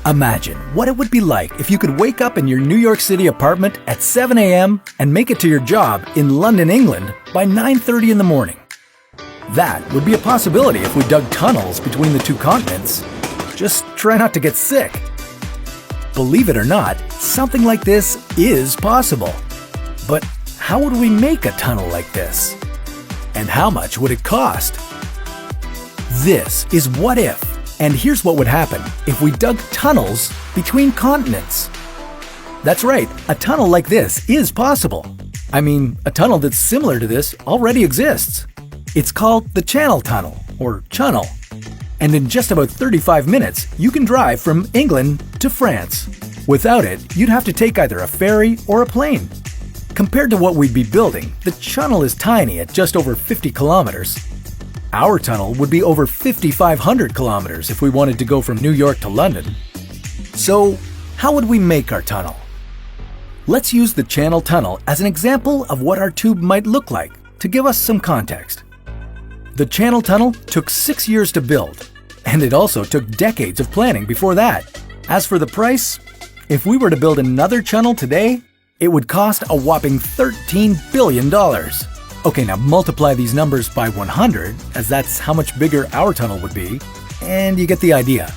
Imagine what it would be like if you could wake up in your New York City apartment at 7 a.m. and make it to your job in London, England by 9:30 in the morning. That would be a possibility if we dug tunnels between the two continents. Just try not to get sick. Believe it or not, something like this is possible. But how would we make a tunnel like this? And how much would it cost? This is What If, and here's what would happen if we dug tunnels between continents. That's right, a tunnel like this is possible. I mean, a tunnel that's similar to this already exists. It's called the Channel Tunnel, or Channel. And in just about 35 minutes, you can drive from England to France. Without it, you'd have to take either a ferry or a plane. Compared to what we'd be building, the channel is tiny at just over 50 kilometers. Our tunnel would be over 5,500 kilometers if we wanted to go from New York to London. So, how would we make our tunnel? Let's use the Channel Tunnel as an example of what our tube might look like to give us some context. The Channel Tunnel took 6 years to build, and it also took decades of planning before that. As for the price, if we were to build another channel today, it would cost a whopping $13 billion. Okay, now multiply these numbers by 100, as that's how much bigger our tunnel would be, and you get the idea.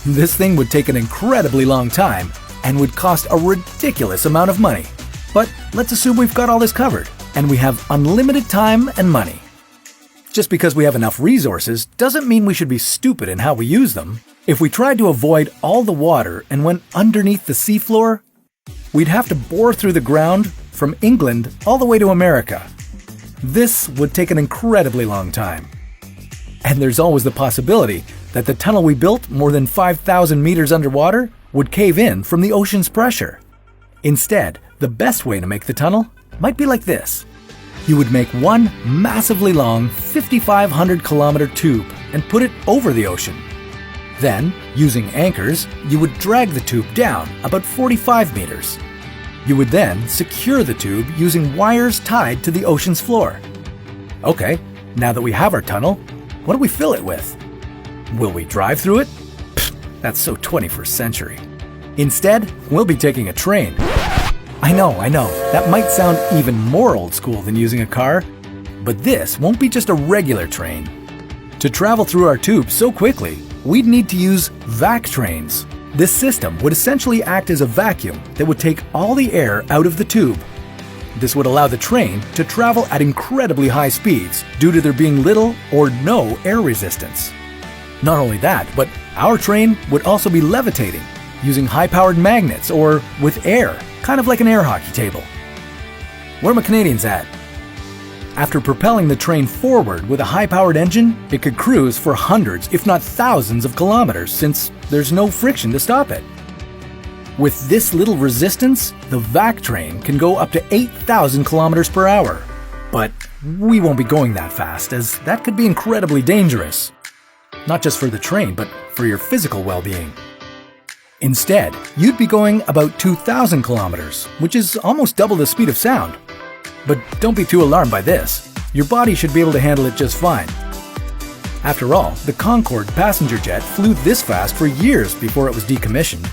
This thing would take an incredibly long time and would cost a ridiculous amount of money. But let's assume we've got all this covered, and we have unlimited time and money. Just because we have enough resources doesn't mean we should be stupid in how we use them. If we tried to avoid all the water and went underneath the seafloor, we'd have to bore through the ground from England all the way to America. This would take an incredibly long time. And there's always the possibility that the tunnel we built more than 5,000 meters underwater would cave in from the ocean's pressure. Instead, the best way to make the tunnel might be like this. You would make one massively long 5,500 kilometer tube and put it over the ocean. Then, using anchors, you would drag the tube down about 45 meters. You would then secure the tube using wires tied to the ocean's floor. Okay, now that we have our tunnel, what do we fill it with? Will we drive through it? Pfft, that's so 21st century. Instead, we'll be taking a train. I know, that might sound even more old school than using a car, but this won't be just a regular train. To travel through our tube so quickly, we'd need to use vac trains. This system would essentially act as a vacuum that would take all the air out of the tube. This would allow the train to travel at incredibly high speeds due to there being little or no air resistance. Not only that, but our train would also be levitating, using high-powered magnets or with air, kind of like an air hockey table. Where are my Canadians at? After propelling the train forward with a high-powered engine, it could cruise for hundreds, if not thousands of kilometers, since there's no friction to stop it. With this little resistance, the vac train can go up to 8,000 kilometers per hour. But we won't be going that fast, as that could be incredibly dangerous. Not just for the train, but for your physical well-being. Instead, you'd be going about 2,000 kilometers, which is almost double the speed of sound. But don't be too alarmed by this. Your body should be able to handle it just fine. After all, the Concorde passenger jet flew this fast for years before it was decommissioned.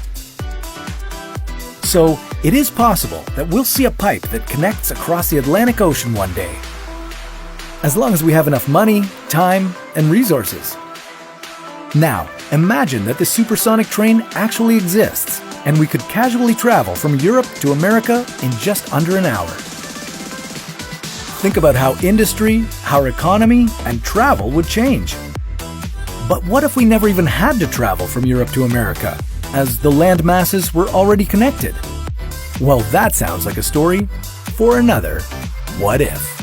So, it is possible that we'll see a pipe that connects across the Atlantic Ocean one day. As long as we have enough money, time, and resources. Now, imagine that the supersonic train actually exists, and we could casually travel from Europe to America in just under an hour. Think about how industry, our economy, and travel would change. But what if we never even had to travel from Europe to America, as the land masses were already connected? Well, that sounds like a story for another What If.